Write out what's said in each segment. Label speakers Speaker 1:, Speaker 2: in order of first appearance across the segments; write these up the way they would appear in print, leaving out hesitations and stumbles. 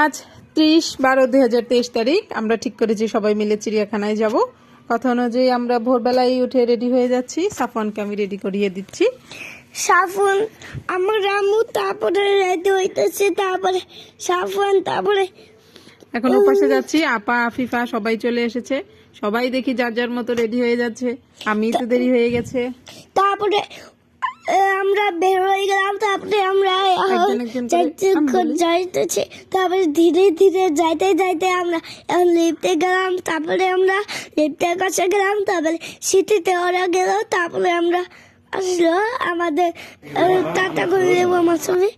Speaker 1: আজ 30/12/2023 তারিখ। আমরা ঠিক করেছি সবাই মিলে চিড়িয়াখানায় যাব। কথা অনুযায়ী আমরা ভোরবেলায় উঠে রেডি হয়ে যাচ্ছি। সাফওয়ানকে আমি রেডি করিয়ে দিচ্ছি।
Speaker 2: সাফওয়ান আমার আম্মু, তারপরে রেডি হইতেছে, তারপরে সাফওয়ান, তারপরে
Speaker 1: এখন ওপাশে যাচ্ছি। আপা আফিফা সবাই চলে এসেছে। সবাই দেখি যার যার মতো রেডি হয়ে যাচ্ছে। আমি তো দেরি হয়ে গেছে।
Speaker 2: তারপরে আমরা বের হয়ে গেলাম। তারপরে আমরা যাইতেছি, তারপরে ধীরে ধীরে যাইতে যাইতে আমরা লিফটে গেলাম। তারপরে আমরা লিফটের কাছে গেলাম, তারপরে সিটিতে ওরা গেল। তারপরে আমরা আসলো আমাদের টাটা করে দেবো আমার ছবি।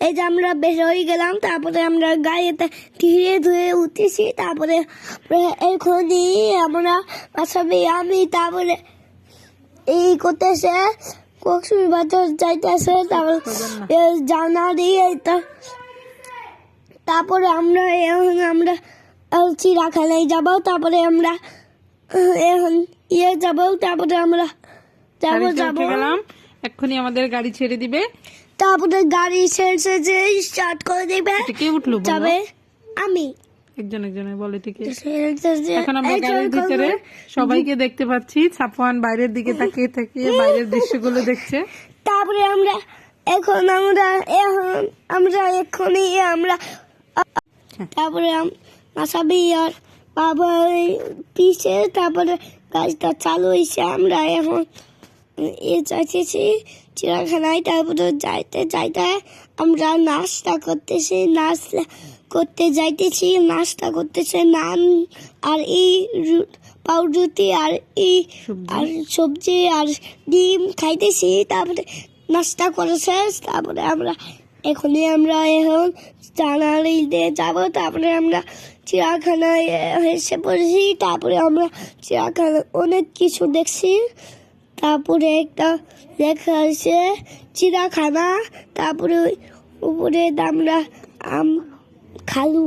Speaker 2: এই যে আমরা বের হয়ে গেলাম। তারপরে আমরা গাড়িতে ধীরে ধীরে উঠেছি। তারপরে এখনই আমরা ছবি আমি তারপরে এই করতেছে কক্সবাজার যাইতেছে। তারপরে জানা দিয়ে তারপরে আমরা চিড়িয়াখানায় যাব। তারপরে আমরা এখন যাব। তারপরে আমরা
Speaker 1: গেলাম। এক্ষুনি আমাদের গাড়ি ছেড়ে দিবে।
Speaker 2: তারপরে গাড়ি ছেড়ে যে স্টার্ট করে দিবে।
Speaker 1: কে উঠলো
Speaker 2: যাবে আমি
Speaker 1: একজন একজনে বলে ঠিক। এখন আমরা গাড়ির ভিতরে সবাইকে দেখতে পাচ্ছি। সাফওয়ান বাইরের দিকে তাকিয়ে তাকিয়ে বাইরের দৃশ্যগুলো দেখছে।
Speaker 2: তারপরে তারপরে মাসাবি আর বাবা পিছে। তারপরে গাড়িটা চালু হয়েছে। আমরা এখন যাইতেছি চিড়িয়াখানায়। তারপরে যাইতে যাইতে আমরা নাস্তা করতেছি। নাস্তা করতেছে নান আর এই পাউরুটি আর এই আর সবজি আর ডিম খাইতেছি। তারপরে নাস্তা করেছে। তারপরে আমরা এখন জানালিতে যাব। তারপরে আমরা চিড়িয়াখানায় এসে পড়েছি। তারপরে আমরা চিড়িয়াখানায় অনেক কিছু দেখছি। তারপরে একটা লেখা আছে চিড়িয়াখানা। তারপরে উপরে আমরা আম খালু।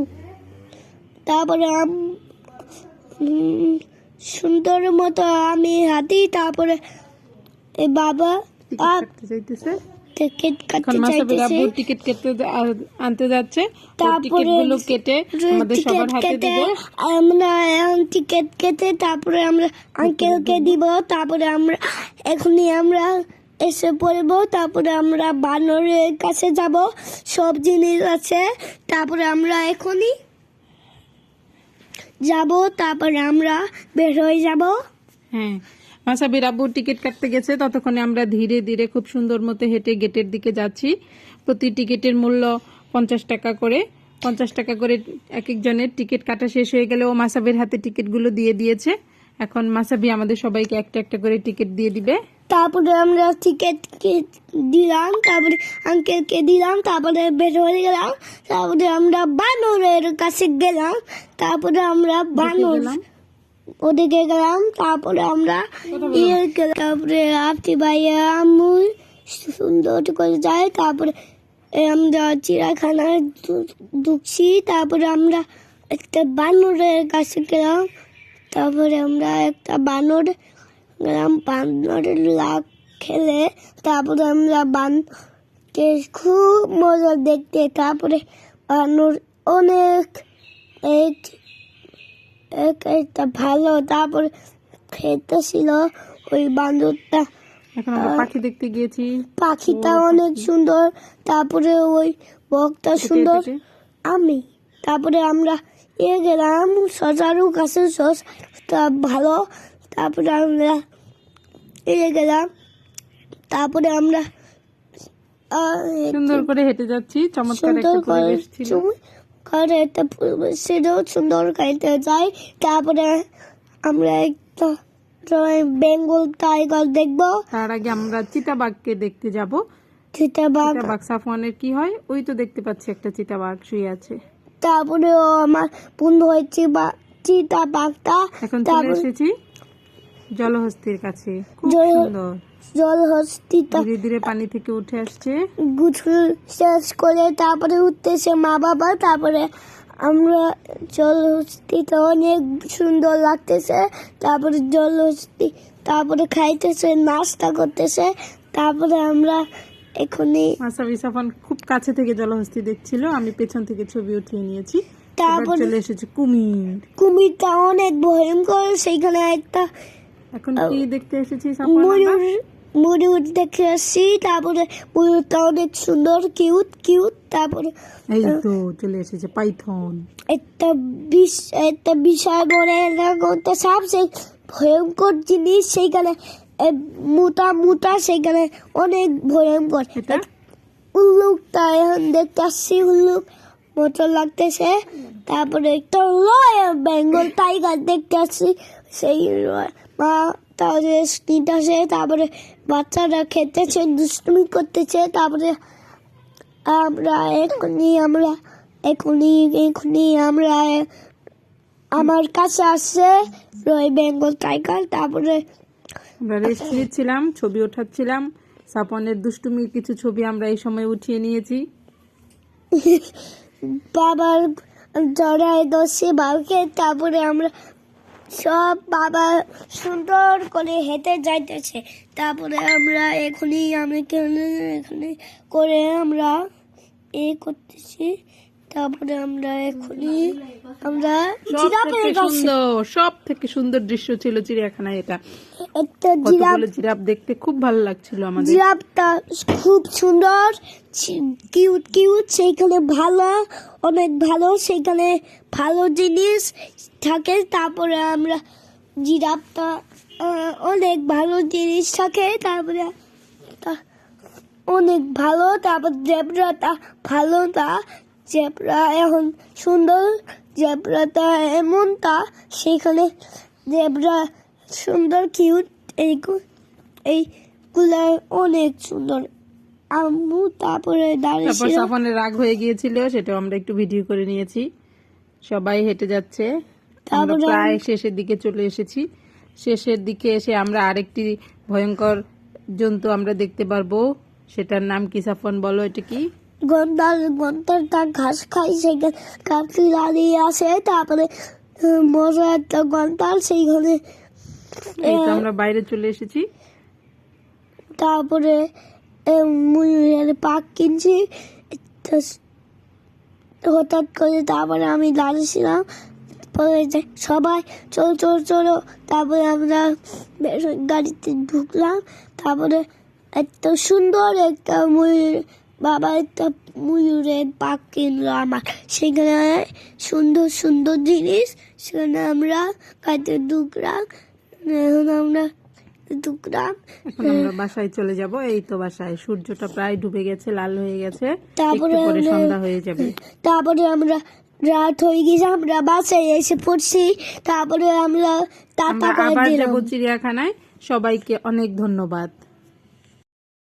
Speaker 2: তারপরে সুন্দর মতো আমি হাতি। তারপরে বাবা টিকিট কাটতে চাইতেছে।
Speaker 1: টিকিট আনতে যাচ্ছে। টিকিটগুলো কেটে আমাদের সবার হাতে দিবে।
Speaker 2: আমরা এখন টিকিট কেটে তারপরে আমরা আঙ্কেলকে দিব। তারপরে আমরা এসে পড়বো। তারপরে আমরা বানরের কাছে যাব। সব জিনিস আছে। তারপরে আমরা এখনই যাব। তারপরে আমরা বের হয়ে যাব।
Speaker 1: হ্যাঁ, মাসাবির আব্বু টিকিট কাটতে গেছে। ততক্ষণে আমরা ধীরে ধীরে খুব সুন্দর মতো হেঁটে গেটের দিকে যাচ্ছি। প্রতি টিকিটের মূল্য 50 টাকা করে। 50 টাকা করে এক একজনের টিকিট কাটা শেষ হয়ে গেলে ও মাসাবির হাতে টিকিটগুলো দিয়ে দিয়েছে। এখন মাসাবি আমাদের সবাইকে একটা একটা করে টিকিট দিয়ে দিবে।
Speaker 2: তারপরে আমরা টিকিট দিলাম। তারপরে আঙ্কেলকে দিলাম। তারপরে বের হয়ে গেলাম। তারপরে আমরা বানরের কাছে গেলাম। তারপরে আমরা ওদিকে গেলাম। তারপরে আমরা তারপরে আপনি ভাইয়া আম্মু সুন্দর করে যায়। তারপরে আমরা চিড়িয়াখানায় ঢুকছি। তারপরে আমরা একটা বানরের কাছে গেলাম। তারপরে আমরা একটা বানরের লাভ খেলে। তারপরে আমরা বানকে খুব মজা দেখতে। তারপরে বানর অনেক একটা ভালো। তারপরে খেতেছিল ওই বান্দরটা।
Speaker 1: এখন আমরা পাখি দেখতে গিয়েছি।
Speaker 2: পাখিটা অনেক সুন্দর। তারপরে ওই বকটা সুন্দর আমি। তারপরে আমরা গেলাম সজারু কাছে ভালো। তারপরে আমরা গেলাম। তারপরে আমরা
Speaker 1: সুন্দর করে হেঁটে যাচ্ছি। চমৎকার একটা পরিবেশ ছিল।
Speaker 2: সুন্দর খাইতে যাই। তারপরে আমরা একটা বেঙ্গল টাইগার দেখবো।
Speaker 1: তার আগে আমরা চিতাবাঘকে দেখতে যাব।
Speaker 2: চিতাবাঘ
Speaker 1: সাফওয়ানের কি হয়? ওই তো দেখতে পাচ্ছি একটা চিতাবাঘ শুয়ে আছে।
Speaker 2: তারপরে আমার বন্ধু হয়েছে চিতাবাঘটা।
Speaker 1: এখন চলে এসেছি জলহস্তির কাছে। খুব সুন্দর
Speaker 2: জলহস্তিটা
Speaker 1: ধীরে ধীরে পানি থেকে উঠে আসছে।
Speaker 2: গোসল শেষ করে তারপরে উঠতেছে মা বাবা। তারপরে আমরা জলহস্তিটা অনেক সুন্দর লাগতেছে। তারপরে জলহস্তি তারপরে খাইতেছে, নাস্তা করতেছে। তারপরে আমরা এখানে
Speaker 1: মাসাবি সাফান খুব কাছে থেকে জলহস্তি দেখছিল, আমি পেছন থেকে ছবি উঠিয়ে নিয়েছি। এবার
Speaker 2: তারপর
Speaker 1: চলে এসেছে কুমির।
Speaker 2: কুমিরটা অনেক ভয়ঙ্কর, সেইখানে একটা
Speaker 1: এখন কি দেখতে এসেছি সাফান আমরা?
Speaker 2: ময়ূর ময়ূর দেখে আসছি। তারপরে ময়ূরটা অনেক সুন্দর, কিউট কিউট। তারপরে
Speaker 1: এই তো চলে এসেছে পাইথন।
Speaker 2: একটা বিশাল বড় একটা সাপ, সেই ভয়ঙ্কর জিনিস, সেইখানে মোটা মোটা, সেইখানে অনেক ভয়ঙ্কর।
Speaker 1: এটা
Speaker 2: উল্লুকটা এখন দেখতে আসছি, উল্লুক মতো লাগতেছে। তারপরে একটা রয়্যাল বেঙ্গল টাইগার দেখতে আসছি, সেই মা তাহলে নিতেছে। তারপরে বাচ্চারা খেতেছে, দুষ্টুমি করতেছে। তারপরে আমরা এখনই আমরা আমার কাছে আসছে রয়্যাল বেঙ্গল টাইগার। তারপরে
Speaker 1: আমরা রেস্ট নিচ্ছিলাম, ছবি ওঠাচ্ছিলাম। সাপনের দুষ্টুমির কিছু ছবি আমরা এই সময় উঠিয়ে নিয়েছি।
Speaker 2: বাবার জড়ায় দোষে বাবাকে। তারপরে আমরা সব বাবা সুন্দর করে হেঁটে যাইতেছে। তারপরে আমরা এখানে করে আমরা করতেছি। তারপরে আমরা
Speaker 1: সব থেকে সুন্দর দৃশ্য ছিল চিড়িয়াখানায়। এটা
Speaker 2: একটা জিরাফ,
Speaker 1: কতগুলো জিরাফ দেখতে খুব ভালো লাগছিল আমাদের।
Speaker 2: জিরাফটা খুব সুন্দর, কিউট কিউট। সেইখানে অনেক ভালো, সেইখানে ভালো জিনিস থাকে। তারপরে আমরা জিরাফটা অনেক ভালো জিনিস থাকে। তারপরে অনেক ভালো। তারপর জেব্রাটা ভালো, জেব্রা এখন সুন্দর, জেব্রাটা এমনটা, সেখানে জেব্রা সুন্দর কিউট, এইগুলা অনেক সুন্দর। আম্মু তারপরে
Speaker 1: তারপর সাফনের রাগ হয়ে গিয়েছিল, সেটাও আমরা একটু ভিডিও করে নিয়েছি। সবাই হেঁটে যাচ্ছে, আমরা প্রায় শেষের দিকে চলে এসেছি। শেষের দিকে এসে আমরা আরেকটি ভয়ঙ্কর জন্তু আমরা দেখতে পারবো। সেটার নাম কি সাফন, বলো এটা কি?
Speaker 2: গন্তারটা ঘাস খাই, সেখানে কাকি দাঁড়িয়ে আছে। তারপরে মজা একটা গন্তার, সেইখানে
Speaker 1: এই তো আমরা বাইরে চলে এসেছি।
Speaker 2: তারপরে ময়ূরের পাক কিনছি হঠাৎ করে। তারপরে আমি দাঁড়িয়েছিলাম, পরে সবাই চলো। তারপরে আমরা গাড়িতে ঢুকলাম। তারপরে একটা সুন্দর একটা বাবা একটা ময়ূরের পাক কিনলো আমার। সেখানে সুন্দর সুন্দর জিনিস, সেখানে আমরা গাড়িতে ঢুকলাম।
Speaker 1: এখন আমরা বাসায় চলে যাব। এই তো বাসায়, সূর্যটা প্রায় ডুবে গেছে, লাল হয়ে গেছে,
Speaker 2: তারপরে
Speaker 1: একটু পরে সন্ধ্যা হয়ে যাবে।
Speaker 2: তারপরে আমরা রাত হয়ে গেছে, আমরা বাসায় এসে পড়ছি। তারপরে আমরা টাটা করে
Speaker 1: আবার
Speaker 2: দিলাম।
Speaker 1: যাবো চিড়িয়াখানায়। সবাইকে অনেক ধন্যবাদ।